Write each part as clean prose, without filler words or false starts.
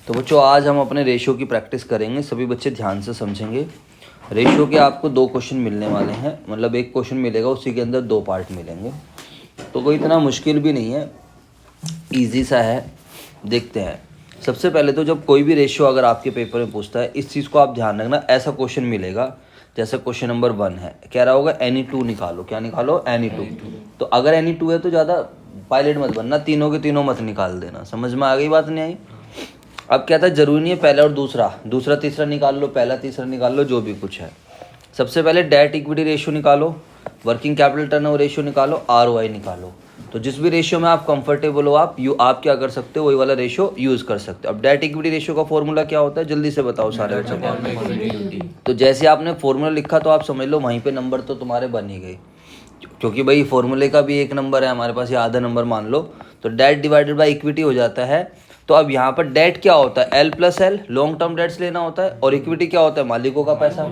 तो बच्चों आज हम अपने रेशियो की प्रैक्टिस करेंगे। सभी बच्चे ध्यान से समझेंगे। रेशियो के आपको 2 क्वेश्चन मिलने वाले हैं, मतलब एक क्वेश्चन मिलेगा, उसी के अंदर 2 पार्ट मिलेंगे। तो कोई इतना मुश्किल भी नहीं है, ईजी सा है। देखते हैं। सबसे पहले तो जब कोई भी रेशियो अगर आपके पेपर में पूछता है, इस चीज़ को आप ध्यान रखना। ऐसा क्वेश्चन मिलेगा जैसे क्वेश्चन नंबर 1 है, कह रहा होगा any2 निकालो। क्या निकालो? any2। तो अगर any2 है तो ज़्यादा पायलट मत बनना, तीनों के तीनों मत निकाल देना। समझ में आ गई बात? नहीं आई? अब कहता है जरूरी नहीं है पहला और दूसरा तीसरा निकाल लो, पहला तीसरा निकाल लो, जो भी कुछ है। सबसे पहले डेट इक्विटी रेशियो निकालो, वर्किंग कैपिटल टर्नओवर रेशियो निकालो, ROI निकालो। तो जिस भी रेशियो में आप कंफर्टेबल हो, आप क्या कर सकते हो, वही वाला रेशियो यूज कर सकते हो। अब डेट इक्विटी रेशियो का फॉर्मूला क्या होता है, जल्दी से बताओ सारे बच्चों को। तो जैसे आपने फॉर्मूला लिखा तो आप समझ लो वहीं पे नंबर तो तुम्हारे बन ही गए, क्योंकि भाई फॉर्मूले का भी एक नंबर है हमारे पास, या आधा नंबर मान लो। तो डेट डिवाइडेड बाय इक्विटी हो जाता है। तो अब यहाँ पर डेट क्या होता है, L+L, लॉन्ग टर्म डेट्स लेना होता है। और इक्विटी क्या होता है, मालिकों का पैसा।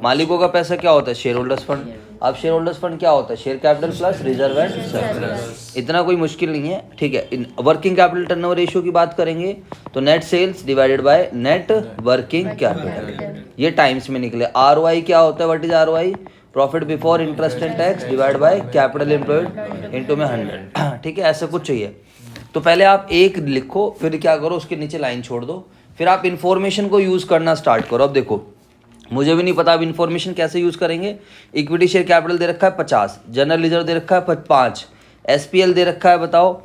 मालिकों का पैसा क्या होता है, शेयर होल्डर्स फंड। अब शेयर होल्डर्स फंड क्या होता है, share capital plus reserve and surplus. इतना कोई मुश्किल नहीं है, ठीक है। वर्किंग कैपिटल टर्नओवर रेशियो की बात करेंगे तो net sales divided by net working capital, ये टाइम्स में निकले। ROI क्या होता है, what is ROI, profit before interest and tax divide by capital employed into में 100। ठीक है, ऐसा कुछ चाहिए। तो पहले आप एक लिखो, फिर क्या करो, उसके नीचे लाइन छोड़ दो, फिर आप इन्फॉर्मेशन को यूज़ करना स्टार्ट करो। अब देखो, मुझे भी नहीं पता अब इन्फॉर्मेशन कैसे यूज़ करेंगे। इक्विटी शेयर कैपिटल दे रखा है 50, जनरल रिजर्व दे रखा है 5, SPL दे रखा है, बताओ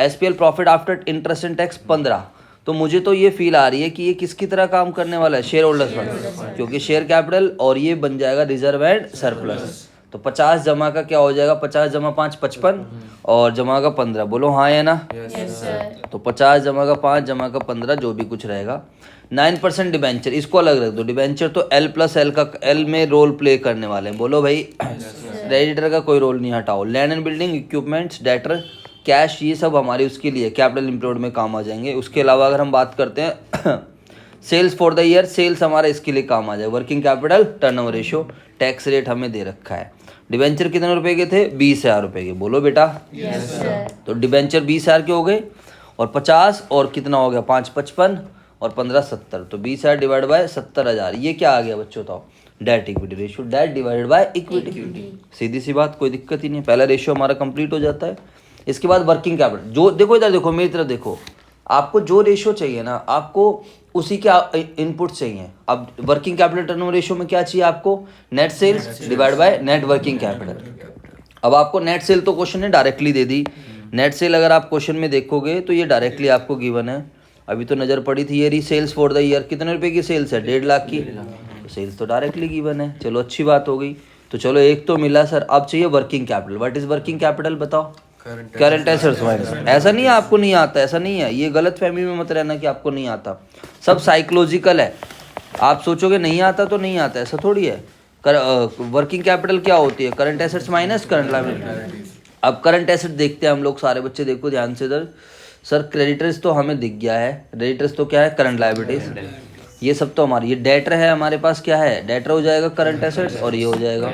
SPL profit after interest and tax 15। तो मुझे तो ये फील आ रही है कि ये किसकी तरह काम करने वाला है, शेयर होल्डर्स फंड, क्योंकि शेयर कैपिटल और ये बन जाएगा रिजर्व एंड सरप्लस। तो 50 जमा का क्या हो जाएगा, 50 जमा 5 55 और जमा का 15। बोलो हाँ या ना? Yes sir. तो 50 जमा का 5 जमा का 15 जो भी कुछ रहेगा। 9% डिबेंचर, इसको अलग रख दो। डिबेंचर तो L+L का L में रोल प्ले करने वाले हैं। बोलो भाई, क्रेडिटर का कोई रोल नहीं, हटाओ। Land and building, equipments, debtor, cash, ये सब हमारे उसके लिए कैपिटल इम्प्लॉयड में काम आ जाएंगे। उसके अलावा अगर हम बात करते हैं sales for the year, sales हमारा इसके लिए काम आ जाए। Working capital turnover ratio, tax rate हमें दे रखा है। डिबेंचर कितने रुपए के थे, 20,000 रुपए के। बोलो बेटा। Yes sir. तो डिबेंचर 20,000 के हो गए, और 50 और कितना हो गया, 5 55 और 15 70। तो 20,000 डिवाइड बाय 70,000, ये क्या आ गया बच्चों, बताओ? Debt equity ratio, debt divided by equity. सीधी सी बात, कोई दिक्कत ही नहीं। पहला रेशियो हमारा कंप्लीट हो जाता है। इसके बाद वर्किंग कैपिटल, जो देखो इधर देखो, मेरी तरफ देखो, आपको जो रेशियो चाहिए ना, आपको उसी के इनपुट चाहिए। अब वर्किंग कैपिटल टर्नओवर रेशियो में क्या चाहिए आपको, net sales divide by net working capital. अब आपको नेट सेल तो क्वेश्चन ने डायरेक्टली दे दी। नेट सेल अगर आप क्वेश्चन में देखोगे तो ये डायरेक्टली आपको गिवन है। अभी तो नज़र पड़ी थी ये रही, सेल्स फॉर द ईयर कितने रुपए की सेल्स है, 1.5 लाख की। तो सेल्स तो डायरेक्टली गिवन है, चलो अच्छी बात हो गई। तो चलो एक तो मिला सर। अब चाहिए working capital. What is working capital, बताओ? Current assets minus. ऐसा नहीं है आपको नहीं आता, ऐसा नहीं है, ये गलत फहमी में मत रहना कि आपको नहीं आता। सब साइकोलॉजिकल है। आप सोचोगे नहीं आता तो नहीं आता, ऐसा थोड़ी है। वर्किंग कैपिटल क्या होती है, current assets minus current liability. अब करंट एसेट देखते हैं हम लोग, सारे बच्चे देखो ध्यान से इधर। सर क्रेडिटर्स तो हमें दिख गया है, क्रेडिटर्स तो क्या है, करंट लायबिलिटीज। ये सब तो हमारी, ये डेटर है हमारे पास, क्या है, डेटर हो जाएगा करंट एसेट्स, और ये हो जाएगा।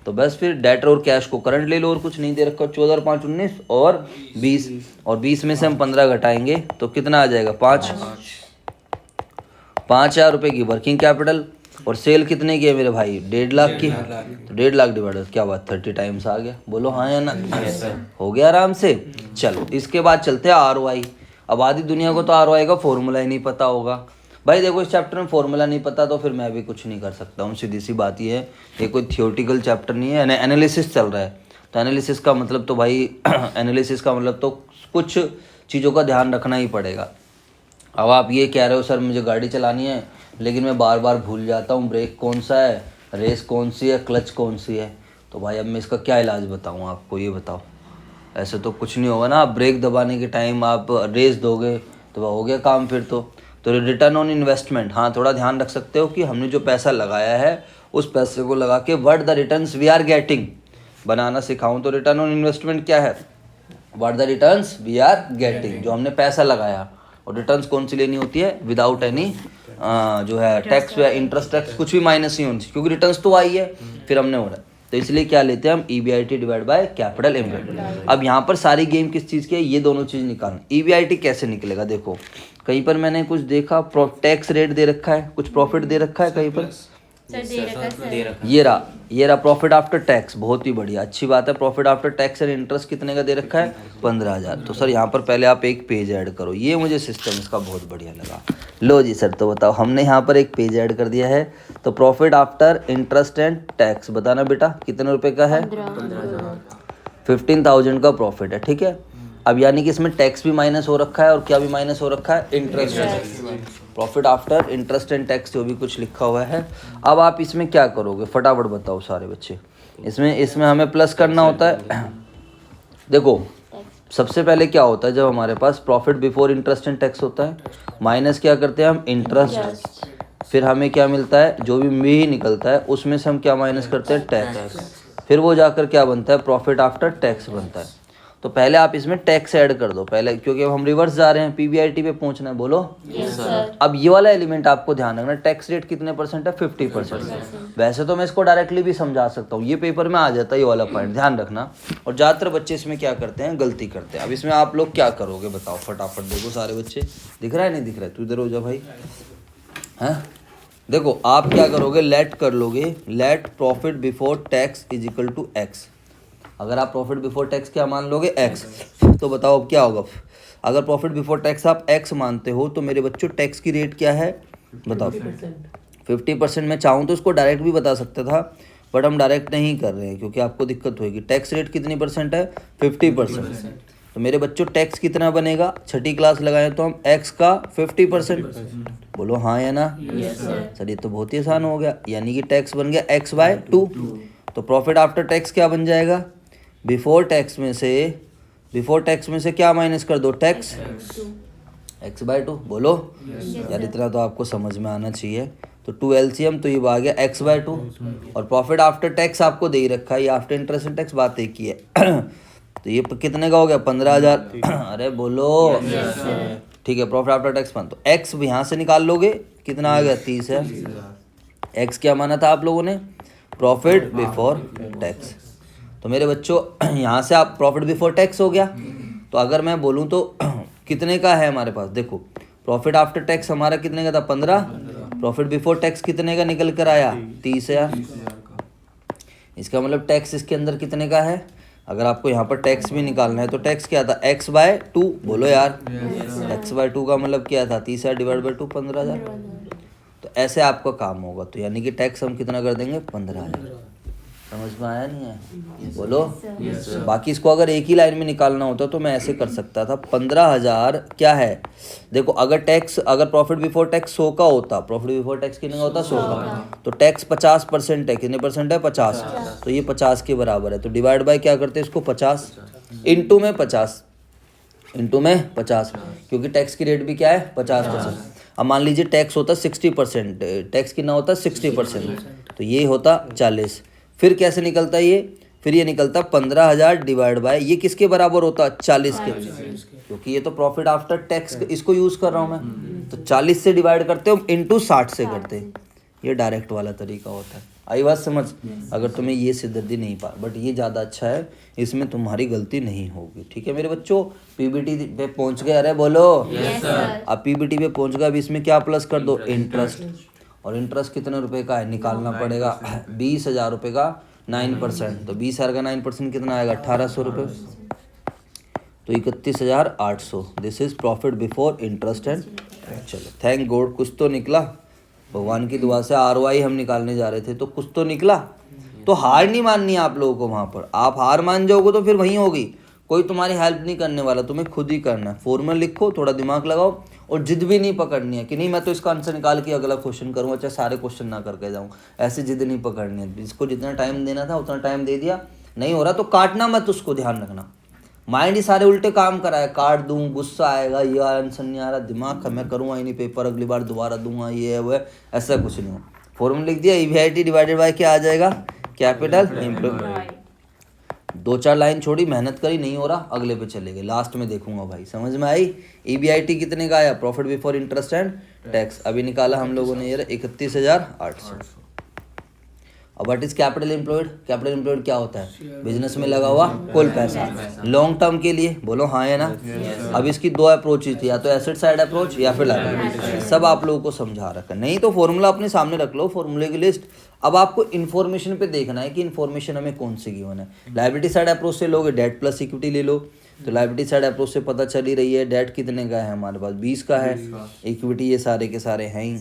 तो बस फिर डेटर और कैश को करंट ले लो, और कुछ नहीं दे रखा। 14 और 5 19 और 20, और 20 में से हम 15 घटाएंगे तो कितना आ जाएगा, 5,000 रुपए की वर्किंग कैपिटल। और सेल कितने की है मेरे भाई, 1.5 लाख की। तो 1.5 लाख डिवाइडेड क्या बात, 30 टाइम्स आ गया। बोलो हाँ या ना? हो गया आराम से। चलो इसके बाद चलते हैं ROI। अब आधी दुनिया को तो ROI का फॉर्मूला ही नहीं पता होगा। भाई देखो, इस चैप्टर में फॉर्मूला नहीं पता तो फिर मैं भी कुछ नहीं कर सकता हूँ, सीधी सी बात ये है। ये कोई थियोरटिकल चैप्टर नहीं है, एनालिसिस चल रहा है। तो एनालिसिस का मतलब तो भाई एनालिसिस का मतलब तो कुछ चीज़ों का ध्यान रखना ही पड़ेगा। अब आप ये कह रहे हो सर मुझे गाड़ी चलानी है लेकिन मैं बार बार भूल जाता हूँ, ब्रेक कौन सा है, रेस कौन सी है, क्लच कौन सी है। तो भाई अब मैं इसका क्या इलाज बताऊँ आपको, ये बताओ। ऐसे तो कुछ नहीं होगा ना। आप ब्रेक दबाने के टाइम आप रेस दोगे तो हो गया काम फिर तो रिटर्न ऑन इन्वेस्टमेंट, हाँ थोड़ा ध्यान रख सकते हो कि हमने जो पैसा लगाया है उस पैसे को लगा के what the returns we are getting बनाना सिखाऊं तो रिटर्न ऑन इन्वेस्टमेंट क्या है, what the returns we are getting, जो हमने पैसा लगाया। और रिटर्न्स कौन सी लेनी होती है, विदाउट एनी जो है टैक्स या इंटरेस्ट टैक्स कुछ भी माइनस नहीं होनी चाहिए, क्योंकि रिटर्न्स तो आई है फिर हमने हो रहा है। तो इसलिए क्या लेते हैं हम, EBIT divide by capital employed. अब यहाँ पर सारी गेम किस चीज़ की है, ये दोनों चीज़ निकालना। EBIT कैसे निकलेगा, देखो कहीं पर मैंने कुछ देखा टैक्स रेट दे रखा है, कुछ प्रॉफिट दे रखा है कहीं पर, सर दे रखा है सर। ये रहा प्रॉफिट आफ्टर टैक्स, बहुत ही बढ़िया, अच्छी बात है। Profit after tax and interest कितने का दे रखा है, 15,000। तो सर यहाँ पर पहले आप एक पेज ऐड करो, ये मुझे सिस्टम इसका बहुत बढ़िया लगा। लो जी सर, तो बताओ हमने यहाँ पर एक पेज ऐड कर दिया है। तो profit after interest and tax बताना बेटा कितने रुपए का है, 15,000 का प्रॉफिट है, ठीक है। अब यानी कि इसमें टैक्स भी माइनस हो रखा है और क्या भी माइनस हो रखा है, interest. Profit after interest and tax जो भी कुछ लिखा हुआ है। अब आप इसमें क्या करोगे, फटाफट बताओ सारे बच्चे। इसमें हमें प्लस करना होता है। देखो सबसे पहले क्या होता है, जब हमारे पास profit before interest and tax होता है, माइनस क्या करते हैं हम, इंटरेस्ट। फिर हमें क्या मिलता है, जो भी निकलता है उसमें से हम क्या माइनस करते हैं, टैक्स। फिर वो जाकर क्या बनता है, प्रॉफिट आफ्टर टैक्स बनता है। तो पहले आप इसमें टैक्स ऐड कर दो पहले, क्योंकि अब हम रिवर्स जा रहे हैं, PBIT पे पहुंचना है, बोलो। Yes sir. अब ये वाला एलिमेंट आपको ध्यान रखना, टैक्स रेट कितने परसेंट है, 50%। वैसे तो मैं इसको डायरेक्टली भी समझा सकता हूँ, ये पेपर में आ जाता है ये वाला पॉइंट, ध्यान रखना। और ज़्यादातर बच्चे इसमें क्या करते हैं, गलती करते हैं। अब इसमें आप लोग क्या करोगे बताओ फटाफट, देखो सारे बच्चे, दिख रहा है नहीं दिख रहा है, तू इधर हो जा भाई, हैं। देखो आप क्या करोगे, लेट कर लोगे, let profit before tax is equal to X. अगर आप प्रॉफिट बिफोर टैक्स क्या मान लोगे, एक्स, तो बताओ अब क्या होगा। अगर प्रॉफिट बिफोर टैक्स आप एक्स मानते हो तो मेरे बच्चों टैक्स की रेट क्या है, बताओ। 50%। मैं चाहूँ तो इसको डायरेक्ट भी बता सकता था, बट हम डायरेक्ट नहीं कर रहे हैं क्योंकि आपको दिक्कत होगी। टैक्स रेट कितनी परसेंट है, 50%। तो मेरे बच्चों टैक्स कितना बनेगा, छठी क्लास लगाएं तो हम एक्स का 50%, बोलो हाँ या ना। सर ये तो बहुत ही आसान हो गया, यानी कि टैक्स बन गया x/2। तो प्रॉफिट आफ्टर टैक्स क्या बन जाएगा, बिफोर टैक्स में से क्या माइनस कर दो, टैक्स, x/2, बोलो। यार इतना तो आपको समझ में आना चाहिए। तो 2 LCM तो ये आ गया x/2, और प्रॉफिट आफ्टर टैक्स आपको दे ही रखा है, ये आफ्टर इंटरेस्ट एंड टैक्स बात एक ही है। तो ये कितने का हो गया, 15,000। अरे बोलो, ठीक है। प्रॉफिट आफ्टर टैक्स तो x यहाँ से निकाल लोगे, कितना आ गया, 30 है। x क्या माना था आप लोगों ने, प्रॉफिट बिफोर टैक्स। तो मेरे बच्चों यहाँ से आप प्रॉफिट बिफोर टैक्स हो गया। तो अगर मैं बोलूँ तो कितने का है हमारे पास, देखो प्रॉफिट आफ्टर टैक्स हमारा कितने का था, 15। प्रॉफिट बिफोर टैक्स कितने का निकल कर आया, 30,000। इसका मतलब टैक्स इसके अंदर कितने का है। अगर आपको यहाँ पर टैक्स भी निकालना है तो टैक्स क्या था, x/2, बोलो यार। x/2 का मतलब क्या था, 30,000 डिवाइड बाई 2, 15,000। तो ऐसे आपका काम होगा। तो यानी कि टैक्स हम कितना कर देंगे, 15,000। समझ में आया नहीं है, बोलो। बाकी इसको अगर एक ही लाइन में निकालना होता तो मैं ऐसे कर सकता था, 15,000 क्या है, देखो अगर प्रॉफिट बिफोर टैक्स 100 का होता, प्रॉफिट बिफोर टैक्स कितने का होता, 100 का, तो टैक्स 50% है, कितने परसेंट है, 50। तो ये 50 के बराबर है। तो डिवाइड बाय क्या करते हैं इसको, 50, इंटू में 50, क्योंकि टैक्स की रेट भी क्या है, 50%। अब मान लीजिए टैक्स होता 60%, टैक्स कितना होता 60%, तो ये होता 40। फिर कैसे निकलता ये, फिर ये निकलता 15,000 डिवाइड बाय, ये किसके बराबर होता, 40 के, क्योंकि ये तो प्रॉफिट आफ्टर टैक्स इसको यूज कर रहा हूँ मैं। तो 40 से डिवाइड करते हो, इंटू 60 से करते हैं। ये डायरेक्ट वाला तरीका होता है। आई बात समझ। अगर तुम्हें ये सिद्धि नहीं पा, बट ये ज़्यादा अच्छा है, इसमें तुम्हारी गलती नहीं होगी, ठीक है मेरे बच्चों। PBT पे पहुंच गए, अरे बोलो। अब PBT पे पहुंच गए, अब इसमें क्या प्लस कर दो, इंटरेस्ट। और इंटरेस्ट कितने रुपए का है, निकालना पड़ेगा, 20,000 रुपये का 9%। तो 20,000 का 9% कितना आएगा, 1,800 रुपये। तो 31,800। This is profit before interest and, चलो थैंक गॉड कुछ तो निकला। भगवान की दुआ से ROI हम निकालने जा रहे थे तो कुछ तो निकला। तो हार नहीं माननी है आप लोगों को वहाँ पर। आप हार मान जाओगे तो फिर वहीं होगी, कोई तुम्हारी हेल्प नहीं करने वाला, तुम्हें खुद ही करना है। फॉर्मूला लिखो, थोड़ा दिमाग लगाओ, और जिद भी नहीं पकड़नी है कि नहीं मैं तो इसका आंसर निकाल के अगला क्वेश्चन करूँगा, चाहे सारे क्वेश्चन ना करके जाऊँ। ऐसी जिद नहीं पकड़नी है। जिसको जितना टाइम देना था उतना टाइम दे दिया, नहीं हो रहा तो काटना मत, उसको ध्यान रखना। माइंड ही सारे उल्टे काम कराए, काट दूँ, गुस्सा आएगा, ये आंसर नहीं आ रहा, दिमाग का मैं करूँगा ही नहीं, पेपर अगली बार दोबारा दूंगा, ये है वो है, ऐसा कुछ नहीं हो। फॉर्मूला लिख दिया, EBIT डिवाइडेड बाय क्या आ जाएगा, कैपिटल इम्प्लॉयमेंट। 2-4 लाइन छोड़ी, मेहनत करी, नहीं हो रहा, अगले पे चले गए, लास्ट में देखूंगा भाई। समझ में आई। EBIT कितने का आया, profit before interest and tax, अभी निकाला हम लोगों ने, ये 31,800। अब what is capital employed? Capital employed क्या होता है? बिजनेस में लगा हुआ कुल पैसा लॉन्ग टर्म के लिए। बोलो हाँ है ना? अब इसकी दो अप्रोचेज थी, या तो एसेट साइड अप्रोच या फिर लायबिलिटी। सब आप लोगों को समझा रखा है, नहीं तो फॉर्मूला अपने सामने रख लो, फॉर्मूले की लिस्ट। अब आपको इन्फॉर्मेशन पे देखना है कि इन्फॉर्मेशन हमें कौन सी गिवन है। लायबिलिटी साइड अप्रोच से लोगे डेट प्लस इक्विटी ले लो, तो लायबिलिटी साइड अप्रोच से पता चल ही रही है डेट कितने का है हमारे पास, 20 का है। इक्विटी ये सारे के सारे हैं ही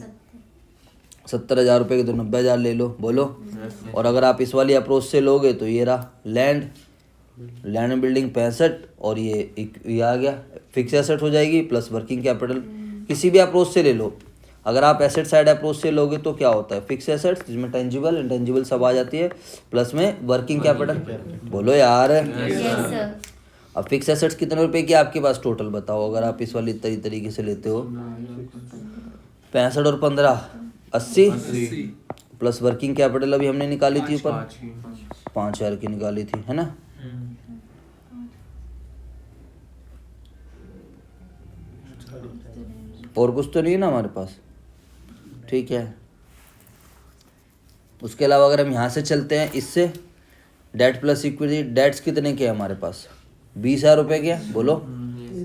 70,000 रुपये के, तो 90,000 ले लो। बोलो। और अगर आप इस वाली अप्रोच से लोगे तो ये रहा लैंड एंड बिल्डिंग 65, और ये आ गया फिक्स एसेट हो जाएगी प्लस वर्किंग कैपिटल। किसी भी अप्रोच से ले लो। अगर आप एसेट साइड अप्रोच से लोगे तो क्या होता है? फिक्स एसेट्स जिसमें टेंजिबल इंटेंजिबल सब आ जाती है, प्लस में वर्किंग कैपिटल। बोलो यार। अब फिक्स एसेट्स कितने रुपए की आपके पास टोटल बताओ, अगर आप इस वाली तरीके से लेते हो? 65 और 15 80 प्लस वर्किंग कैपिटल अभी हमने निकाली थी ऊपर 5,000 की निकाली थी, है ना? और कुछ तो नहीं है ना हमारे पास, ठीक है। उसके अलावा अगर हम यहाँ से चलते हैं इससे, डेट प्लस इक्विटी, डेट्स कितने के हैं हमारे पास? 20,000 रुपये के। बोलो।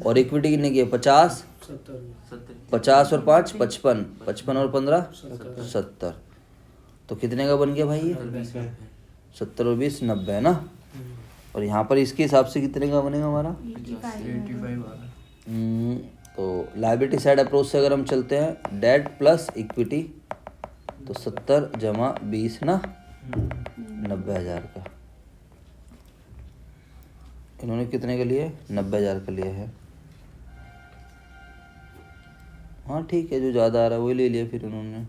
और इक्विटी कितने की है? 50 50 और 5 55 55 और 15 70। तो कितने का बन गया भाई ये? 70 और 20 90 है ना? और यहाँ पर इसके हिसाब से कितने का बनेगा हमारा? 85। तो लायबिलिटी साइड अप्रोच से अगर हम चलते हैं, डेट प्लस इक्विटी, तो 70 जमा 20 ना 90,000 का। इन्होंने कितने का लिए? 90,000 का लिया है। हाँ ठीक है, जो ज़्यादा आ रहा है वही ले लिया फिर उन्होंने।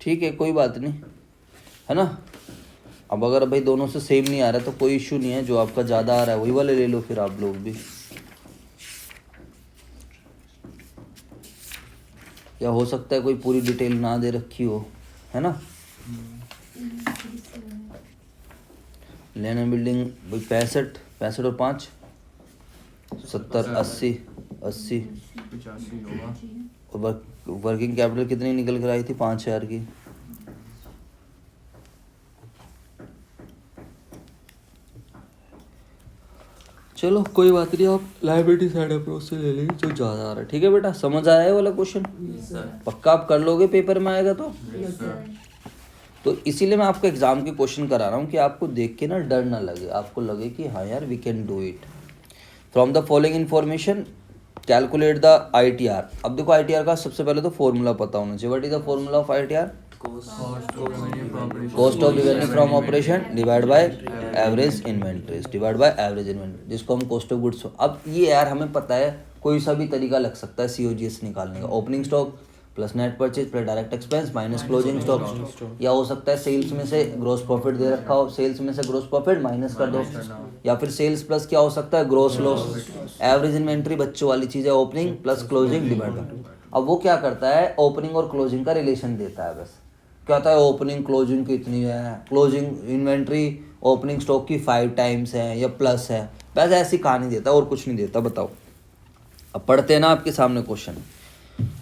ठीक है, कोई बात नहीं, है ना? अब अगर भाई दोनों से सेम नहीं आ रहा तो कोई इश्यू नहीं है, जो आपका ज़्यादा आ रहा है वही वाले ले लो फिर आप लोग भी। या हो सकता है कोई पूरी डिटेल ना दे रखी हो, है ना? लैंड एंड बिल्डिंग भाई 65 और 5 70 80 और वर्किंग कैपिटल कितनी निकल कर आई थी? 5,000 की। चलो कोई बात नहीं, आप लायबिलिटी साइड अप्रोच से ले लेंगे जो ज़्यादा आ रहा है। ठीक है बेटा, समझ आया है वाला क्वेश्चन? पक्का आप कर लोगे, पेपर में आएगा तो इसीलिए मैं आपको एग्जाम के क्वेश्चन करा रहा हूँ कि आपको देख के ना डर ना लगे, आपको लगे कि हाँ यार we can do it. From the following information calculate the ITR। अब देखो ITR का सबसे पहले तो फॉर्मूला पता होना चाहिए। What is the formula of ITR? Cost of revenue from operation divide by average inventories divide by average inventory, जिसको हम कॉस्ट ऑफ गुड्स। अब ये यार हमें पता है, कोई सा भी तरीका लग सकता है COGS निकालने का। Opening stock plus net purchase plus direct expense minus closing stock, या हो सकता है सेल्स में से ग्रोस प्रॉफिट दे रखा हो, सेल्स में से ग्रोस प्रॉफिट माइनस कर दो, या फिर सेल्स प्लस क्या हो सकता है? Gross loss. एवरेज इन्वेंट्री बच्चों वाली चीज़ है, opening plus closing divide by. अब वो क्या करता है? ओपनिंग और क्लोजिंग का रिलेशन देता है। बस कहता है ओपनिंग क्लोजिंग कितनी है, क्लोजिंग इन्वेंट्री ओपनिंग स्टॉक की 5 टाइम्स है या प्लस है, बस ऐसी कहानी देता है और कुछ नहीं देता। बताओ, अब पढ़ते हैं ना आपके सामने क्वेश्चन।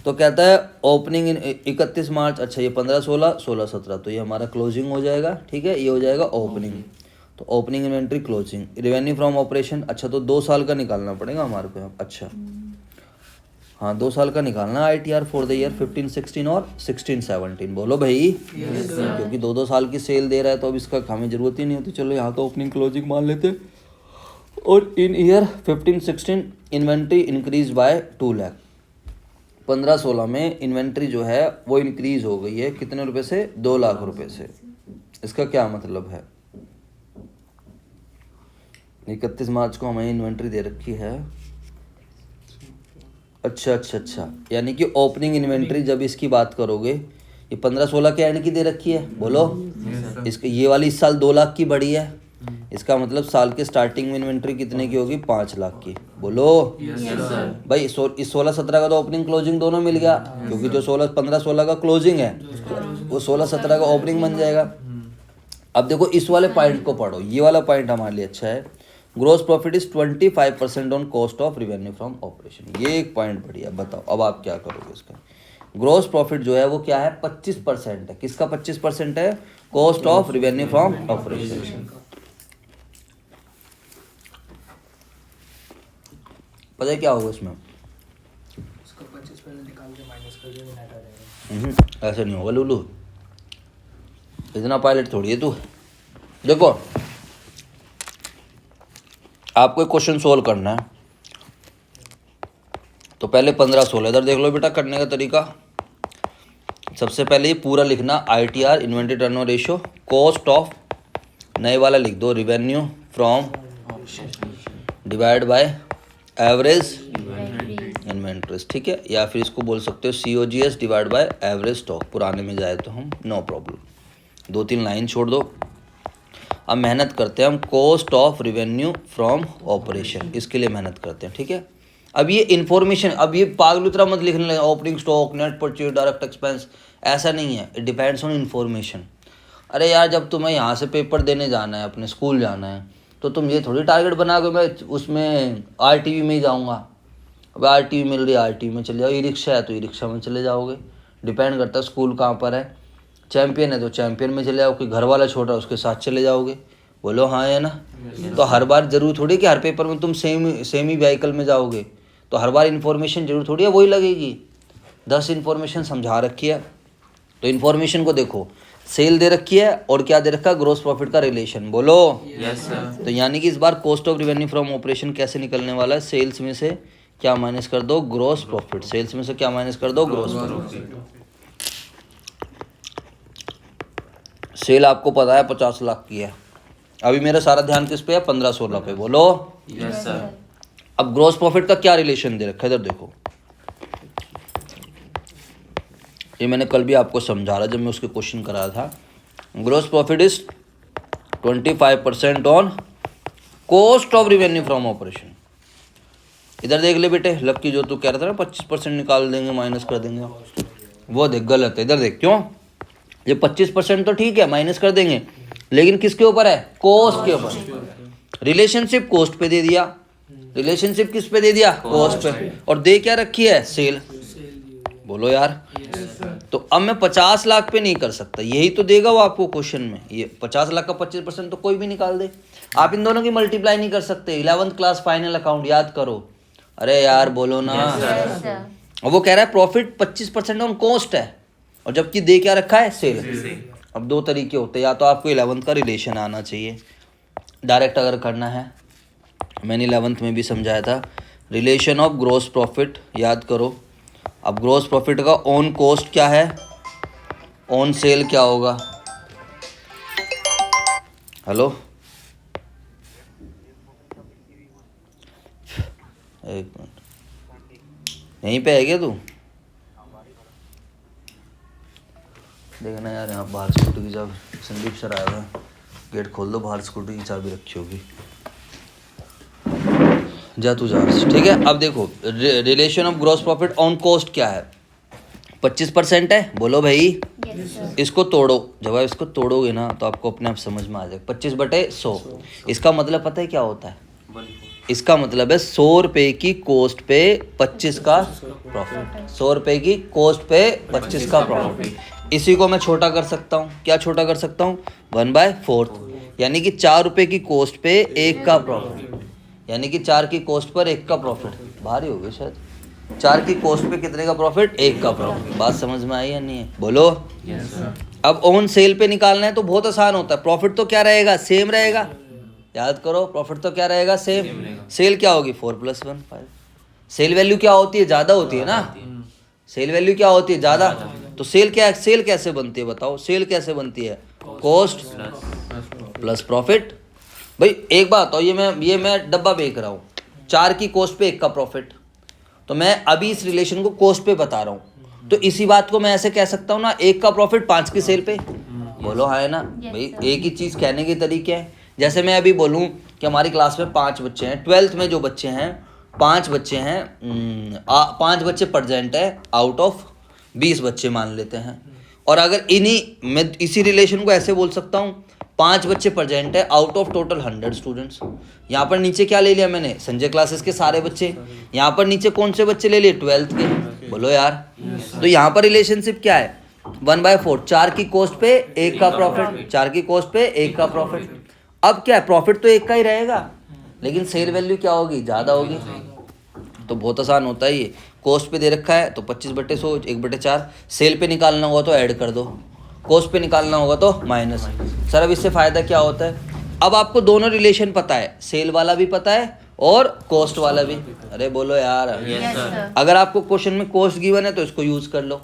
तो कहता है ओपनिंग 31 मार्च, अच्छा ये 15 16 16 17, तो ये हमारा क्लोजिंग हो जाएगा। ठीक है, ये हो जाएगा ओपनिंग। तो opening inventory closing. Revenue from operation, अच्छा तो 2 साल का निकालना पड़ेगा हमारे को। अच्छा हाँ, 2 साल का निकालना ITR फॉर द ईयर 15 16 और 16 17। बोलो भाई। क्योंकि 2 साल की सेल दे रहा है तो अब इसका हमें ज़रूरत ही नहीं होती। चलो यहाँ तो ओपनिंग क्लोजिंग मान लेते। और in year 15 16 inventory increase by 2 lakh. 15 16 में इन्वेंट्री जो है वो इंक्रीज हो गई है कितने रुपए से? 2 लाख रुपए से। इसका क्या मतलब है? 31 मार्च को हमें इन्वेंट्री दे रखी है। अच्छा, यानी कि ओपनिंग इन्वेंट्री जब इसकी बात करोगे, ये 15 16 के एंड की दे रखी है। बोलो। इसके ये वाली इस साल 2 लाख की बढ़ी है, इसका मतलब साल के स्टार्टिंग में इन्वेंट्री कितने की होगी? 5 लाख की। बोलो। भाई इस 16 17 का तो ओपनिंग क्लोजिंग दोनों मिल गया, क्योंकि जो 15 16 का क्लोजिंग है वो 16 17 का ओपनिंग बन जाएगा। अब देखो इस वाले पॉइंट को पढ़ो, ये वाला पॉइंट हमारे लिए अच्छा है। Gross profit is 25% on cost of revenue from operation. ये एक पॉइंट बढ़िया। बताओ अब आप क्या करोगे इसका। ग्रॉस प्रॉफिट जो है वो क्या है, 25% है। किसका 25% है? Cost of revenue from operation. पता है क्या होगा इसमें? उसका 25% निकाल के माइनस कर देंगे, नेट आ जाएगा। ऐसा नहीं होगा लुलू, इतना पायलट थोड़ी है तू। देखो आपको एक क्वेश्चन सोल्व करना है, तो पहले 15-16 इधर देख लो बेटा करने का तरीका। सबसे पहले ये पूरा लिखना, ITR inventory turnover ratio, cost of, नए वाला लिख दो revenue from divide by average inventories, ठीक है। या फिर इसको बोल सकते हो COGS divide by average stock, पुराने में जाए तो हम, नो प्रॉब्लम। 2-3 लाइन छोड़ दो। अब मेहनत करते हैं हम cost of revenue from operation, इसके लिए मेहनत करते हैं, ठीक है। अब ये इन्फॉर्मेशन, अब ये पागलुतरा मत लिखने लगे opening stock, net purchase, direct expense, ऐसा नहीं है। It depends on information. अरे यार जब तुम्हें यहाँ से पेपर देने जाना है, अपने स्कूल जाना है, तो तुम ये थोड़ी टारगेट बना के मैं उसमें RTV में ही जाऊँगा। अब RTV मिल रही है RTV में चले जाओ, ई रिक्शा है तो ई रिक्शा में चले जाओगे। डिपेंड करता है स्कूल कहाँ पर है। चैंपियन है तो चैंपियन में चले जाओ, कोई घर वाला छोटा उसके साथ चले जाओगे। बोलो हाँ है ना। तो हर बार जरूर थोड़ी कि हर पेपर में तुम सेम ही व्हीकल में जाओगे, तो हर बार इन्फॉर्मेशन जरूर थोड़ी है वही लगेगी। 10 इन्फॉर्मेशन समझा रखी है, तो इन्फॉर्मेशन को देखो, सेल दे रखी है और क्या दे रखा है, ग्रॉस प्रॉफिट का रिलेशन। बोलो यस सर। तो यानी कि इस बार cost of revenue from operation कैसे निकलने वाला है, सेल्स में से क्या माइनस कर दो, ग्रॉस प्रॉफिट। सेल्स में से क्या माइनस कर दो, ग्रॉस प्रॉफिट। सेल आपको पता है 50 लाख की है, अभी मेरा सारा ध्यान किस पे है, 15-16 पे। बोलो यस सर। अब ग्रॉस प्रॉफिट का क्या रिलेशन दे रखा है, इधर देखो। ये मैंने कल भी आपको समझा रहा जब मैं उसके क्वेश्चन करा था। Gross profit is 25% on cost of revenue from operation. इधर देख ले बेटे, लक्की जो तू कह रहा था ना 25% निकाल देंगे, माइनस कर देंगे, वो देख गलत है। इधर देख, क्यों? ये 25% तो ठीक है माइनस कर देंगे, लेकिन किसके ऊपर है, कॉस्ट के ऊपर। रिलेशनशिप कॉस्ट पे दे दिया, रिलेशनशिप किस पे दे दिया, कॉस्ट पे, और दे क्या रखी है, सेल। बोलो यार। तो अब मैं 50 लाख पे नहीं कर सकता, यही तो देगा वो आपको क्वेश्चन में। ये 50 लाख का 25% तो कोई भी निकाल दे। आप इन दोनों की मल्टीप्लाई नहीं कर सकते। 11th क्लास फाइनल अकाउंट याद करो। अरे यार बोलो ना। और वो कह रहा है प्रॉफिट 25% ऑन कॉस्ट है, और जबकि दे क्या रखा है, सेल। अब 2 तरीके होते हैं, या तो आपको 11th का रिलेशन आना चाहिए, डायरेक्ट अगर करना है, मैंने 11th में भी समझाया था, रिलेशन ऑफ ग्रॉस प्रॉफिट याद करो। अब ग्रॉस प्रॉफिट का ऑन कॉस्ट क्या है, ऑन सेल क्या होगा। हेलो, एक मिनट, यहीं पे है क्या तू? देखना यार, यहाँ बाहर स्कूटी की चाबी, संदीप सर आया हुआ है, गेट खोल दो, बाहर स्कूटी की चाबी रखी होगी। जा तू जा, ठीक है। अब देखो relation of gross profit on cost क्या है, 25% है। बोलो भाई इसको तोड़ो, जब आप इसको तोड़ोगे ना तो आपको अपने आप समझ में आ जाएगा। 25/100, इसका मतलब पता है क्या होता है, इसका मतलब है 100 रुपए की कॉस्ट पे 25 का प्रॉफिट। 100 रुपए की कॉस्ट पे 25 का प्रॉफिट। इसी को मैं छोटा कर सकता हूँ, क्या छोटा कर सकता हूँ, 1/4, यानी कि 4 रुपए की कॉस्ट पे 1 का प्रॉफिट, यानी कि 4 की कॉस्ट पर 1 का प्रॉफिट। भारी हो गया शायद। 4 की कॉस्ट पे कितने का प्रॉफिट, 1 का प्रॉफिट। बात समझ में आई या नहीं है, बोलो। अब ऑन सेल पे निकालना है तो बहुत आसान होता है। प्रॉफिट तो क्या रहेगा, सेम रहेगा। याद करो, प्रॉफिट तो क्या रहेगा, सेम। सेल क्या होगी, 4 + 1 5। सेल वैल्यू क्या होती है, ज़्यादा होती है ना। सेल वैल्यू क्या होती है, ज़्यादा। तो सेल क्या है, सेल कैसे बनती है बताओ, सेल कैसे बनती है, कॉस्ट प्लस प्रॉफिट। भाई एक बात बताओ, ये मैं डब्बा बेच रहा हूँ, 4 की कॉस्ट पे 1 का प्रॉफिट, तो मैं अभी इस रिलेशन को कॉस्ट पे बता रहा हूँ, तो इसी बात को मैं ऐसे कह सकता हूँ ना, 1 का प्रॉफिट 5 की सेल पे। बोलो हाँ है ना भाई, एक ही चीज़ कहने के तरीके हैं। जैसे मैं अभी बोलूँ कि हमारी क्लास में 5 बच्चे हैं, 12th में जो बच्चे हैं 5 बच्चे हैं, 5 बच्चे प्रेजेंट है आउट ऑफ 20 बच्चे मान लेते हैं। और अगर मैं इसी रिलेशन को ऐसे बोल सकता हूँ 5 बच्चे प्रेजेंट है आउट ऑफ टोटल 100 स्टूडेंट्स। यहाँ पर नीचे क्या ले लिया मैंने, संजय क्लासेस के सारे बच्चे। यहाँ पर नीचे कौन से बच्चे ले लिए, 12th के। बोलो यार। तो यहाँ पर रिलेशनशिप क्या है, 1/4, 4 की कॉस्ट पे 1 का प्रॉफिट, 4 की कॉस्ट पे 1 का प्रॉफिट। अब क्या है, प्रॉफिट तो 1 का ही रहेगा, लेकिन सेल वैल्यू क्या होगी, ज़्यादा होगी। तो बहुत आसान होता है ये। कॉस्ट पे दे रखा है तो 25/100, 1/4। सेल पे निकालना होगा तो ऐड कर दो, कॉस्ट पे निकालना होगा तो माइनस। सर अब इससे फ़ायदा क्या होता है, अब आपको दोनों रिलेशन पता है, सेल वाला भी पता है और कॉस्ट वाला भी। अरे बोलो यार। अगर आपको क्वेश्चन में कॉस्ट गिवन है तो इसको यूज़ कर लो,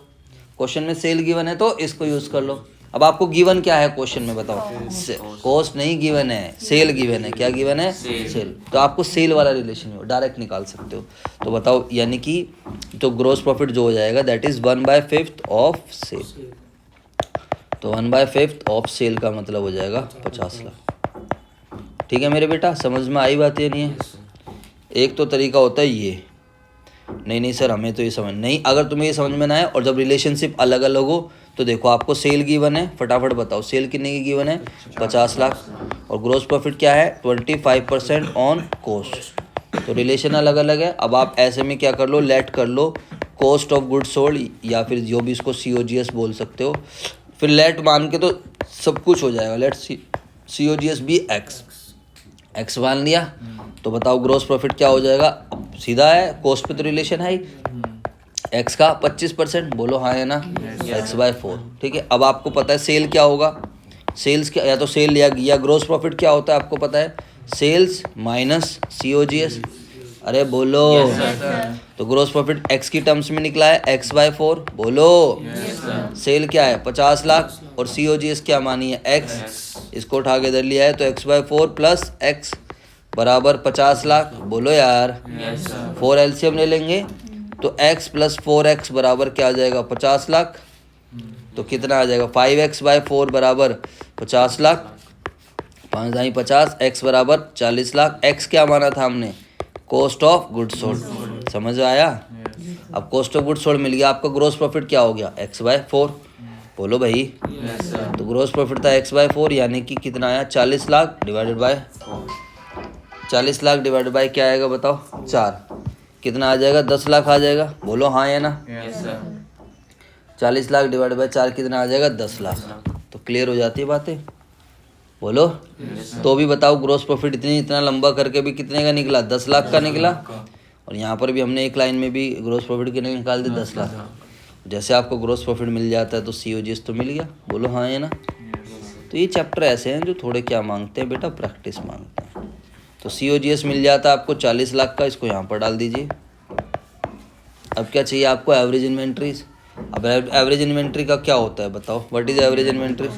क्वेश्चन में सेल गिवन है तो इसको यूज़ कर लो। अब आपको गिवन क्या है क्वेश्चन में बताओ, कॉस्ट नहीं गिवन है, सेल गिवन है। क्या गिवन है, सेल। तो आपको सेल वाला रिलेशन डायरेक्ट निकाल सकते हो। तो बताओ, यानी कि तो ग्रॉस प्रॉफिट जो हो जाएगा दैट इज 1/5 ऑफ सेल। तो 1/5 ऑफ सेल का मतलब हो जाएगा 50 लाख। ठीक है मेरे बेटा, समझ में आई बात या नहीं है। एक तो तरीका होता है ये, नहीं सर हमें तो ये समझ नहीं, अगर तुम्हें ये समझ में ना आए और जब रिलेशनशिप अलग अलग हो तो देखो, आपको सेल गिवन है, फटाफट बताओ सेल कितने की गिवन है, 50 लाख, और ग्रॉस प्रॉफिट क्या है, 25% ऑन कॉस्ट। तो रिलेशन अलग अलग है। अब आप ऐसे में क्या कर लो, लेट कर low cost of goods sold, या फिर जो भी इसको COGS बोल सकते हो, फिर लेट मान के तो सब कुछ हो जाएगा। लेट COGS भी एक्स मान लिया, तो बताओ ग्रॉस प्रॉफिट क्या हो जाएगा। सीधा है, कॉस्ट पे तो रिलेशन है ही, एक्स का 25%। बोलो हाँ है ना, x/4। ठीक है। अब आपको पता है सेल क्या होगा, सेल्स क्या, या तो सेल या ग्रॉस प्रॉफिट क्या होता है आपको पता है, सेल्स माइनस COGS। अरे बोलो। तो ग्रॉस प्रॉफिट x की टर्म्स में निकला है x/4। बोलो। सेल क्या है 50 लाख और COGS क्या मानी है, x। इसको उठा के इधर लिया है, तो x/4 प्लस x बराबर 50 लाख। बोलो यार। 4 LCM ले लेंगे तो x प्लस 4x बराबर क्या आ जाएगा, 50 लाख। तो कितना आ जाएगा, 5x/4 बराबर 50 लाख, 5 दाई 50, x बराबर 40 लाख। x क्या माना था हमने, कॉस्ट ऑफ गुड्स सोल्ड। समझ आया। अब कॉस्ट ऑफ गुड्स सोल्ड मिल गया, आपका ग्रॉस प्रॉफिट क्या हो गया, x/4। बोलो भाई। तो ग्रॉस प्रॉफिट था x/4, यानी कि कितना आया, 40 lakh divided by 40 lakh divided by क्या आएगा बताओ, 4। कितना आ जाएगा, 10 लाख आ जाएगा। बोलो हाँ या ना। 40 लाख डिवाइडेड बाय 4 कितना आ जाएगा, 10 लाख। तो क्लियर हो जाती है बातें। बोलो। तो भी बताओ ग्रॉस प्रॉफिट इतना लंबा करके भी कितने का निकला, 10 लाख का निकला। और यहाँ पर भी हमने एक लाइन में भी ग्रॉस प्रॉफिट कितने निकाल दिए, 10 लाख। जैसे आपको ग्रॉस प्रॉफिट मिल जाता है तो COGS तो मिल गया। बोलो हाँ या ना। तो ये चैप्टर ऐसे हैं जो थोड़े क्या मांगते हैं बेटा, प्रैक्टिस मांगते हैं। तो COGS मिल जाता है आपको 40 लाख का, इसको यहाँ पर डाल दीजिए। अब क्या चाहिए आपको, एवरेज इन्वेंट्रीज। अब एवरेज इन्वेंट्री का क्या होता है बताओ, what is average inventory,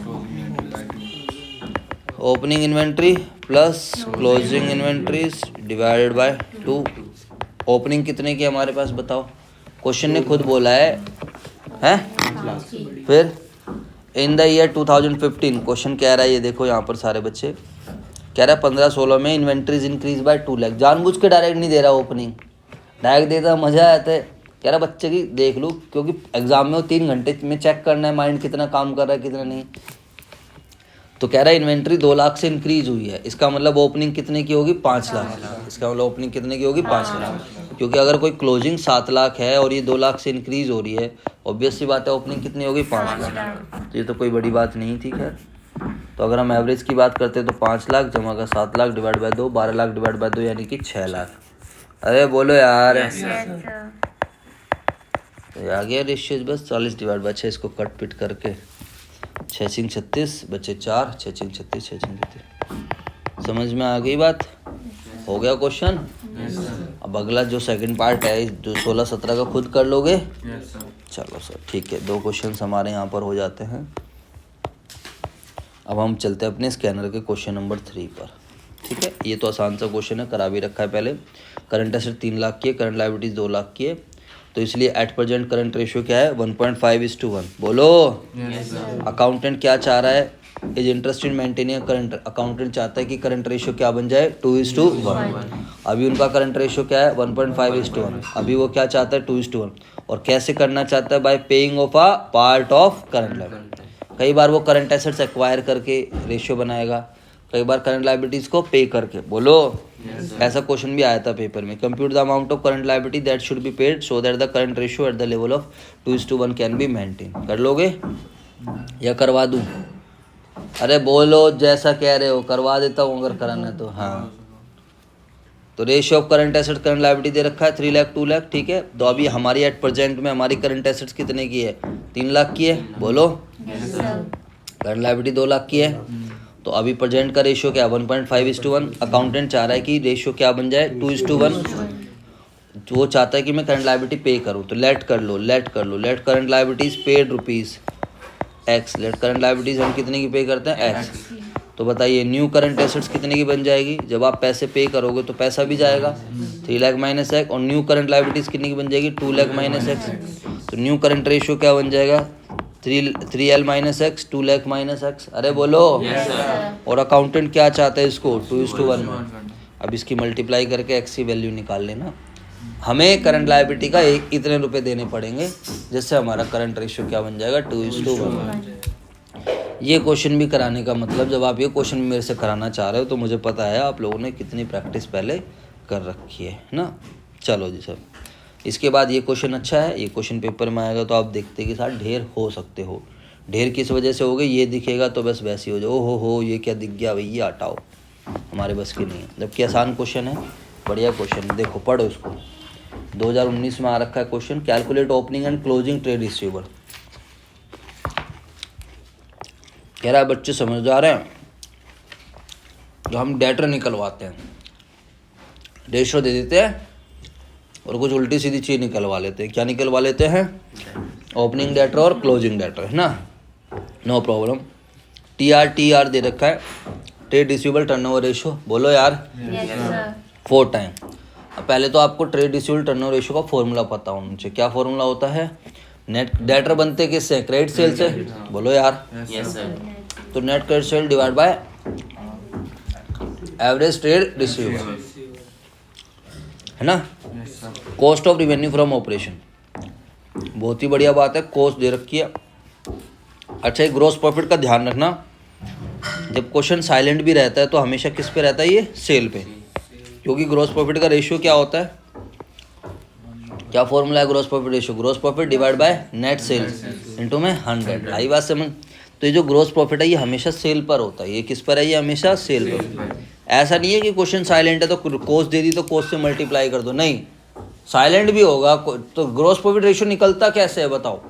opening inventory plus closing inventories divided by 2। Opening कितने की हमारे पास बताओ, क्वेश्चन ने खुद बोला है? फिर इन द ईयर 2015 क्वेश्चन कह रहा है, ये देखो यहाँ पर सारे बच्चे कह रहा है 15-16 में इन्वेंट्रीज इंक्रीज बाय 2 लाख। जानबूझ के डायरेक्ट नहीं दे रहा ओपनिंग, डायरेक्ट देता मजा आता है। कह रहा बच्चे की देख लूँ, क्योंकि एग्जाम में वो 3 घंटे में चेक करना है माइंड कितना काम कर रहा है कितना नहीं। तो कह रहा है इन्वेंट्री 2 लाख से इंक्रीज हुई है, इसका मतलब ओपनिंग कितने की होगी, 5 लाख। इसका मतलब ओपनिंग कितने की होगी, 5 लाख। क्योंकि अगर कोई क्लोजिंग 7 लाख है और ये 2 लाख से इंक्रीज हो रही है, ऑब्वियस सी बात है ओपनिंग कितनी होगी, 5 लाख। तो ये तो कोई बड़ी बात नहीं थी। खैर, तो अगर हम एवरेज की बात करते हैं तो 5 लाख जमा का 7 lakh divide by 2, 12 lakh divide by 2 यानी कि 6 लाख। अरे बोलो यार। तो आ गया रेशियोज बस, 40 डिवाइड बाय 6, इसको कट पिट करके 6 × 36 बचे 4, 6 × 36, 6 × 36। समझ में आ गई बात, हो गया क्वेश्चन। अब अगला जो सेकंड पार्ट है, जो 16-17 का खुद कर लोगे। चलो सर ठीक है, 2 क्वेश्चन हमारे यहाँ पर हो जाते हैं। अब हम चलते हैं अपने स्कैनर के क्वेश्चन नंबर 3 पर। ठीक है, ये तो आसान सा क्वेश्चन है, करा भी रखा है पहले। करंट एसेट 3 लाख की है, करंट लायबिलिटीज 2 लाख की है, तो इसलिए एट प्रेजेंट करंट रेशियो क्या है, 1.5:1। बोलो। अकाउंटेंट क्या चाह रहा है, is interest in maintaining current. Accountant चाहता है कि करंट रेशियो क्या बन जाए, 2:1। अभी उनका करंट रेशियो क्या है, 1.5:1। अभी वो क्या चाहता है, 2:1। और कैसे करना चाहता है, bye paying of a part of current liability. कई बार वो करंट एसेट्स एक्वायर करके रेशियो बनाएगा, कई बार करंट लायबिलिटीज को पे करके। बोलो, ऐसा क्वेश्चन भी आया था पेपर में। Compute the amount of current liability that should be paid so that the current ratio at the level of 2:1 can be maintain. कर लोगे या करवा दूं? अरे बोलो, जैसा कह रहे हो करवा देता हूँ अगर कराना है तो। हाँ, तो ratio of current asset current liability दे रखा है 3 लाख 2 लाख, ठीक है। तो अभी हमारी एट प्रेजेंट में हमारी करंट एसेट्स कितने की है? 3 लाख की है। बोलो, करंट लायबिलिटी 2 लाख की है। तो अभी प्रेजेंट का रेशियो क्या है? 1.5:1। अकाउंटेंट चाह रहा है कि रेशियो क्या बन जाए? 2:1। तो वो चाहता है कि मैं करंट लायबिलिटी पे करूँ, तो लेट कर लो, let current liabilities paid rupees X. Let current liabilities हम कितने की पे करते हैं? एक्स। तो बताइए न्यू करंट एसेट्स कितने की बन जाएगी? जब आप पैसे पे करोगे तो पैसा भी जाएगा 3 लाख माइनस एक्स, और न्यू करंट लायबिलिटीज कितने की बन जाएगी? 2 लाख माइनस एक्स। तो न्यू करंट रेशियो क्या बन जाएगा? 3L minus x, 2 lakh minus x. अरे बोलो। और अकाउंटेंट क्या चाहता है इसको? 2:1। अब इसकी मल्टीप्लाई करके एक्स की वैल्यू निकाल लेना। हमें करंट लायबिलिटी का इतने रुपए देने पड़ेंगे, जिससे हमारा करंट रेशियो क्या बन जाएगा? 2:1। ये क्वेश्चन भी कराने का मतलब, जब आप ये क्वेश्चन मेरे से कराना चाह रहे हो तो मुझे पता है आप लोगों ने कितनी प्रैक्टिस पहले कर रखी है ना। चलो जी सर, इसके बाद ये क्वेश्चन अच्छा है, ये क्वेश्चन पेपर में आएगा तो आप देखते के साथ ढेर हो सकते हो। ढेर किस वजह से हो गए? ये दिखेगा तो बस वैसे ही हो जाओ, हो ये क्या दिख गया भैया, हटाओ, हमारे बस की नहीं है। जबकि आसान क्वेश्चन है, बढ़िया क्वेश्चन है, देखो पढ़ो इसको। 2019 में आ रखा है question, calculate opening and closing trade receivable. कह रहा है बच्चे समझदार हैं, जो हम डेटर निकलवाते हैं, रेशो दे देते हैं और कुछ उल्टी सीधी चीज़ निकलवा लेते हैं। क्या निकलवा लेते हैं? ओपनिंग डेटर और क्लोजिंग डेटर, है ना। No problem. TR दे रखा है, ट्रेड रिसीवेबल टर्नओवर रेशो। बोलो यार, 4 टाइम। अब पहले तो आपको ट्रेड रिसीवेबल टर्नओवर रेशो का फॉर्मूला पता होना चाहिए। क्या फॉर्मूला होता है? नेट डेटर बनते किससे? क्रेडिट सेल से। बोलो यार। तो net credit sale divide by average trade receivable, है ना। Cost of revenue from operation, बहुत ही बढ़िया बात है, कॉस्ट दे रखी है। अच्छा, ये ग्रॉस प्रॉफिट का ध्यान रखना, जब क्वेश्चन साइलेंट भी रहता है तो हमेशा किस पे रहता है? ये सेल पे, क्योंकि ग्रॉस प्रॉफिट का रेशियो क्या होता है? क्या फॉर्मूला है gross profit ratio? Gross profit divide by net sales into में 100। आई बात समझ? तो ये जो ग्रॉस प्रॉफिट है ये हमेशा सेल पर होता है। ये किस पर है? ये हमेशा सेल पर। ऐसा नहीं है कि क्वेश्चन साइलेंट है तो कॉस्ट दे दी तो कॉस्ट से मल्टीप्लाई कर दो, नहीं, साइलेंट भी होगा तो ग्रॉस प्रॉफिट रेशियो निकलता कैसे है? बताओ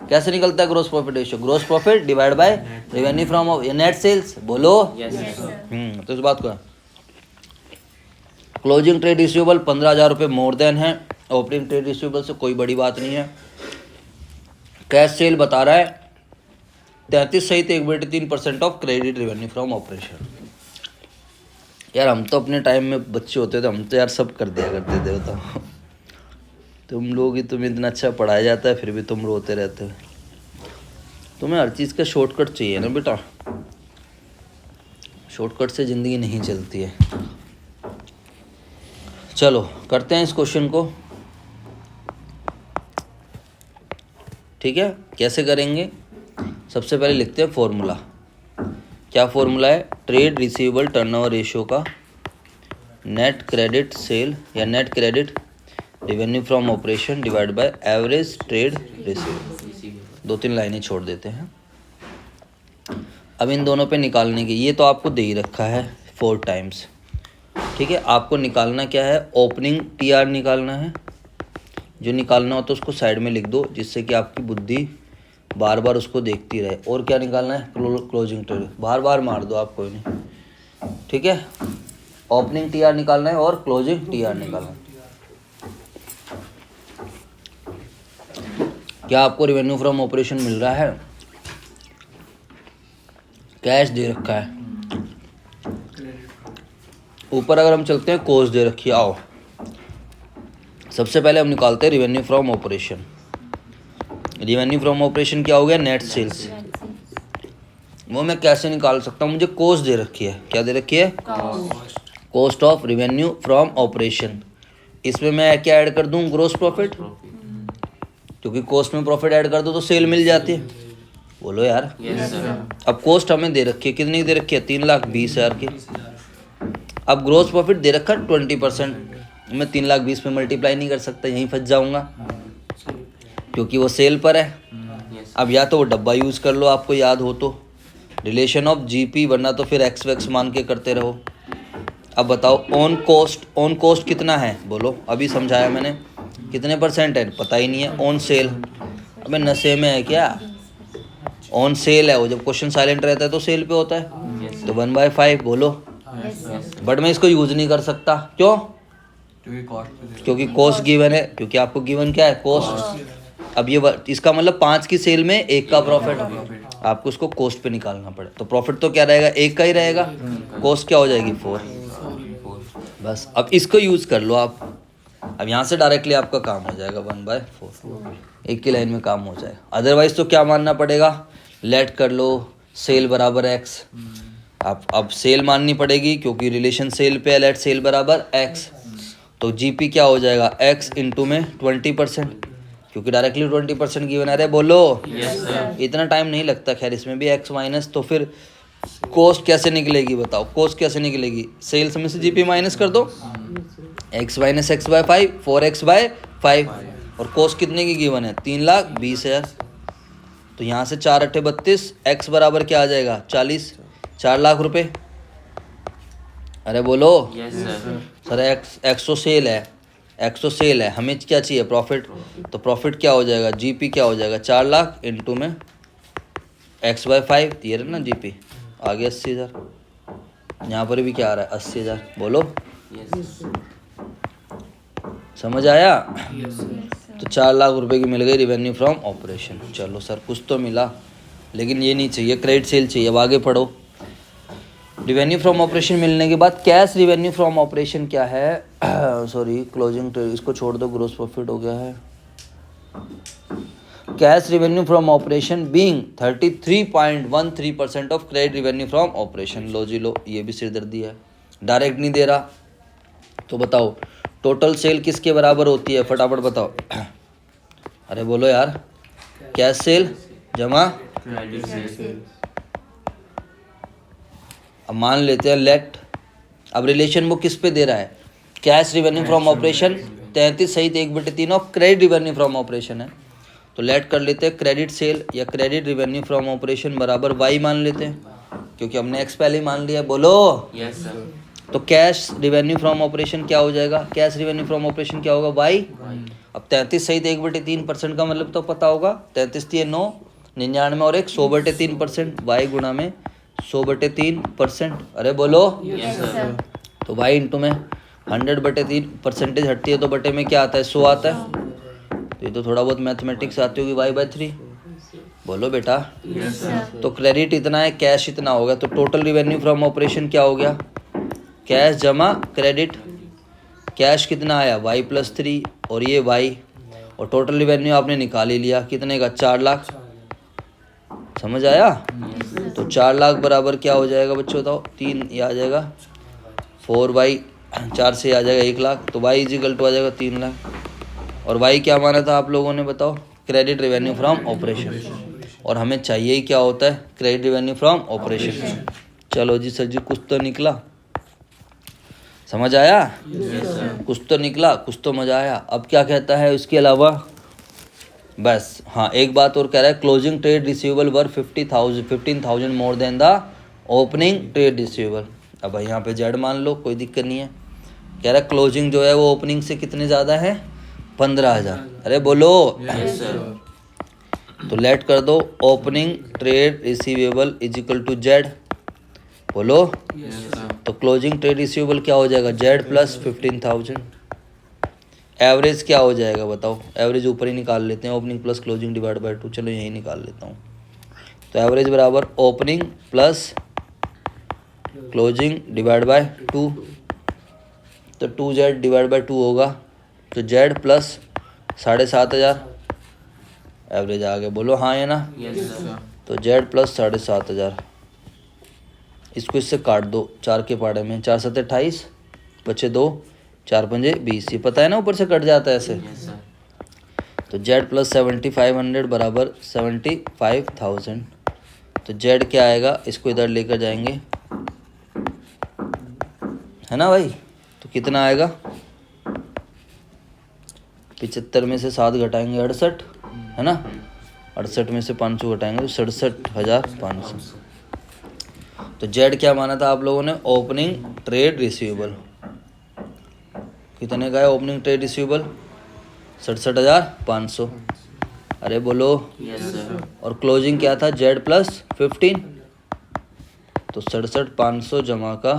कैसे निकलता है gross profit ratio? Gross profit divide by revenue from net sales. बोलो। तो इस बात को, क्लोजिंग ट्रेड रिसीवेबल 15,000 रुपये मोर देन है, ओपनिंग ट्रेड रिसीवेबल से कोई बड़ी बात नहीं है। कैश सेल बता रहा है 33 सहित 1/3% of credit revenue from operation. यार हम तो अपने टाइम में बच्चे होते थे, हम तो यार सब कर दिया करते थे। बताओ तुम लोग ही, तुम्हें इतना अच्छा पढ़ाया जाता है फिर भी तुम रोते रहते हो। तुम्हें हर चीज़ का शॉर्टकट चाहिए ना बेटा, शॉर्टकट से ज़िंदगी नहीं चलती है। चलो करते हैं इस क्वेश्चन को, ठीक है। कैसे करेंगे? सबसे पहले लिखते हैं फॉर्मूला। क्या फॉर्मूला है? ट्रेड रिसीवेबल टर्नओवर रेशियो का नेट क्रेडिट सेल या net credit revenue from operation divide by average trade receivable. 2-3 लाइनें छोड़ देते हैं। अब इन दोनों पे निकालने की, ये तो आपको दे ही रखा है 4 टाइम्स, ठीक है। आपको निकालना क्या है? ओपनिंग TR निकालना है। जो निकालना हो तो उसको साइड में लिख दो, जिससे कि आपकी बुद्धि बार बार उसको देखती रहे। और क्या निकालना है? क्लोजिंग ट्रेड, बार बार मार दो आप, कोई नहीं, ठीक है। ओपनिंग TR निकालना है और क्लोजिंग TR निकालना है। क्या आपको रेवेन्यू फ्रॉम ऑपरेशन मिल रहा है? कैश दे रखा है, ऊपर अगर हम चलते हैं कॉस्ट दे रखी है। आओ सबसे पहले हम निकालते हैं revenue from operation. Revenue from operation क्या हो गया? Net sales. वो मैं कैसे निकाल सकता हूँ? मुझे कॉस्ट दे रखी है। क्या दे रखी है? Cost of revenue from operation. इसमें मैं क्या ऐड कर दूँ? ग्रॉस प्रॉफिट, क्योंकि कॉस्ट में प्रॉफिट ऐड कर दो तो सेल मिल जाती है। बोलो यार। Yes sir. अब कॉस्ट हमें दे रखी है, कितनी की दे रखी है? 3,20,000 की। 20,000 अब ग्रोस प्रॉफिट दे रखा है 20%। मैं 3,20,000 पे मल्टीप्लाई नहीं कर सकता, यहीं फंस जाऊंगा क्योंकि वो सेल पर है। यस अब या तो वो डब्बा यूज़ कर लो, आपको याद हो तो, रिलेशन ऑफ जीपी, वरना तो फिर एक्स वैक्स मान के करते रहो। अब बताओ ऑन कॉस्ट कितना है? बोलो, अभी समझाया मैंने, कितने परसेंट है पता ही नहीं है। ऑन सेल, अबे नशे में है क्या? ऑन सेल है वो, जब क्वेश्चन साइलेंट रहता है तो सेल पे होता है, तो 1/5। बोलो, बट मैं इसको यूज़ नहीं कर सकता, क्यों? क्योंकि कॉस्ट गिवन है, क्योंकि आपको गिवन क्या है? कॉस्ट। अब ये इसका मतलब 5 की सेल में 1 का प्रॉफिट, आपको उसको कॉस्ट पे निकालना पड़े, तो प्रॉफिट तो क्या रहेगा? 1 का ही रहेगा, कॉस्ट क्या हो जाएगी? 4। बस अब इसको यूज़ कर लो आप। अब यहाँ से डायरेक्टली आपका काम हो जाएगा 1/4, एक की लाइन में काम हो जाएगा। अदरवाइज तो क्या मानना पड़ेगा? लेट कर लो सेल बराबर एक्स। आप अब सेल माननी पड़ेगी क्योंकि रिलेशन सेल पे है, लेट सेल बराबर एक्स। तो जीपी क्या हो जाएगा? एक्स इंटू में 20%, क्योंकि डायरेक्टली 20% गिवन आ रहा है। बोलो, यस सर। इतना टाइम नहीं लगता, खैर इसमें भी एक्स माइनस। तो फिर कॉस्ट कैसे निकलेगी बताओ? कॉस्ट कैसे निकलेगी? सेल्स में से जीपी माइनस कर दो, एक्स माइनस x/5, 4x/5। और कॉस्ट कितने की गिवन है? 3,20,000। तो यहाँ से 4 अट्ठे 32, एक्स बराबर क्या आ जाएगा? 40, 4 लाख रुपए। अरे बोलो यस सर। सर, एक्स तो सेल है, एक्स तो सेल है, हमें क्या चाहिए? प्रॉफिट। तो प्रॉफिट क्या हो जाएगा? जीपी क्या हो जाएगा? 4 लाख इंटू में x/5, ये रहा ना जीपी, आ गया 80,000। यहाँ पर भी क्या आ रहा है? 80,000। बोलो, यस समझ आया? तो 4 लाख रुपए की मिल गई रिवेन्यू फ्रॉम ऑपरेशन। चलो सर, कुछ तो मिला, लेकिन ये नहीं चाहिए, क्रेडिट सेल चाहिए। अब आगे पढ़ो। रिवेन्यू फ्रॉम ऑपरेशन मिलने के बाद कैश रिवेन्यू फ्रॉम ऑपरेशन क्या है? सॉरी, क्लोजिंग ट्रेड, इसको छोड़ दो, ग्रोस प्रॉफिट हो गया है। Cash revenue from operation being 33.13% of credit revenue from operation. लो जी लो, ये भी सिरदर्दी है, डायरेक्ट नहीं दे रहा। तो बताओ टोटल सेल किसके बराबर होती है? फटाफट बताओ। अरे बोलो यार, कैश सेल जमा। Credit sale. अब मान लेते हैं लेट, अब रिलेशन वो किस पे दे रहा है? कैश रिवेन्यू फ्रॉम ऑपरेशन 33 सहित 1/3 of credit revenue from operation है। तो लेट कर लेते हैं क्रेडिट सेल या क्रेडिट रिवेन्यू फ्रॉम ऑपरेशन बराबर वाई मान लेते हैं, क्योंकि हमने एक्स पहले ही मान लिया। बोलो, यस सर। तो कैश रिवेन्यू फ्रॉम ऑपरेशन क्या हो जाएगा? कैश रिवेन्यू फ्रॉम ऑपरेशन क्या होगा? वाई। अब 33 सहित 1/3% का मतलब तो पता होगा, 33 3 9, 99 और 1 100/3%, वाई गुणा में 100/3%। अरे बोलो, यस सर। तो वाई इंटू में 100/3 परसेंटेज हटती है तो बटे में क्या आता है? 100 आता है। तो ये तो थोड़ा बहुत मैथमेटिक्स आती होगी, y/3। बोलो बेटा। Yes sir. तो क्रेडिट इतना है, कैश इतना होगा, तो टोटल रिवेन्यू फ्रॉम ऑपरेशन क्या हो गया? कैश जमा क्रेडिट। कैश कितना आया? y+3 और ये y, और टोटल रिवेन्यू आपने निकाल ही लिया, कितने का? 4 लाख। समझ आया? तो 4 लाख बराबर क्या हो जाएगा बच्चों? बताओ, 3 ये आ जाएगा, 4y, 4 से आ जाएगा 1 लाख, तो y इजिकल टू आ जाएगा 3 लाख। और y क्या माना था आप लोगों ने? बताओ, क्रेडिट रिवेन्यू फ्रॉम ऑपरेशन। और हमें चाहिए ही क्या होता है? Credit revenue from operation. चलो जी सर जी, कुछ तो निकला, समझ आया? Yes sir. कुछ तो निकला, कुछ तो मजा आया। अब क्या कहता है इसके अलावा? बस हाँ, एक बात और कह रहा है, closing trade receivable were 15,000 more than the opening trade receivable. अब भाई यहाँ पे जेड मान लो, कोई दिक्कत नहीं है। कह रहा है क्लोजिंग जो है वो ओपनिंग से कितने ज़्यादा है? 15,000। अरे बोलो, यस सर। तो लेट कर दो opening trade receivable is equal to Z. बोलो, यस सर। तो क्लोजिंग ट्रेड रिसीवेबल क्या हो जाएगा? Z plus 15,000। एवरेज क्या हो जाएगा बताओ? एवरेज ऊपर ही निकाल लेते हैं, opening plus closing divide by 2। चलो यही निकाल लेता हूँ। तो एवरेज बराबर opening plus closing divide by 2, तो 2z डिवाइड बाय 2 होगा, तो z प्लस 7,500। एवरेज आ गया, बोलो हाँ या ना? Yes sir. तो z प्लस 7,500। इसको इससे काट दो 4 के पाड़े में, 4 7 28, बचे 2, 4 5 20। ये पता है ना, ऊपर से कट जाता है ऐसे। Yes sir. तो जेड प्लस 7500 बराबर 75,000। तो जेड क्या आएगा, इसको इधर लेकर जाएंगे, है ना भाई। तो कितना आएगा, 75 में से 7 घटाएंगे 68, है ना। 68 में से 500 घटाएंगे तो 67,500। तो जेड क्या माना था आप लोगों ने, ओपनिंग ट्रेड रिसीवेबल। कितने का है ओपनिंग ट्रेड रिसीवेबल, 67,500। अरे बोलो। Yes sir. और क्लोजिंग क्या था, जेड प्लस 15, तो 67,500 जमा का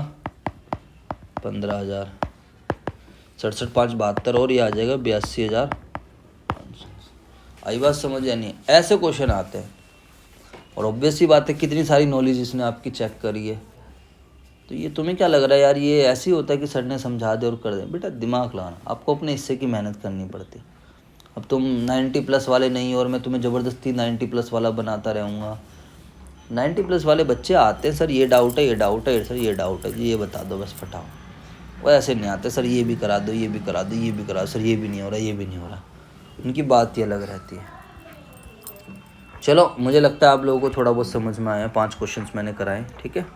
15,000, 67,500 72 और ये आ जाएगा 82,500। आई बात समझ या नहीं। ऐसे क्वेश्चन आते हैं और ऑब्वियसली बात है कितनी सारी नॉलेज इसने आपकी चेक करी है। तो ये तुम्हें क्या लग रहा है यार, ये ऐसे ही होता है कि सर ने समझा दे और कर दे। बेटा दिमाग लगाना, आपको अपने हिस्से की मेहनत करनी पड़ती। अब तुम 90 प्लस वाले नहीं और मैं तुम्हें ज़बरदस्ती 90 प्लस वाला बनाता रहूँगा। 90 प्लस वाले बच्चे आते हैं, सर ये डाउट है, ये डाउट है, सर ये डाउट है, ये बता दो बस फटाओ। वो ऐसे नहीं आते, सर ये भी करा दो, ये भी करा दो, ये भी करा दो, सर ये भी नहीं हो रहा, ये भी नहीं हो रहा। उनकी बात ही अलग रहती है। चलो मुझे लगता है आप लोगों को थोड़ा बहुत समझ में आया। 5 क्वेश्चंस मैंने कराए, ठीक है।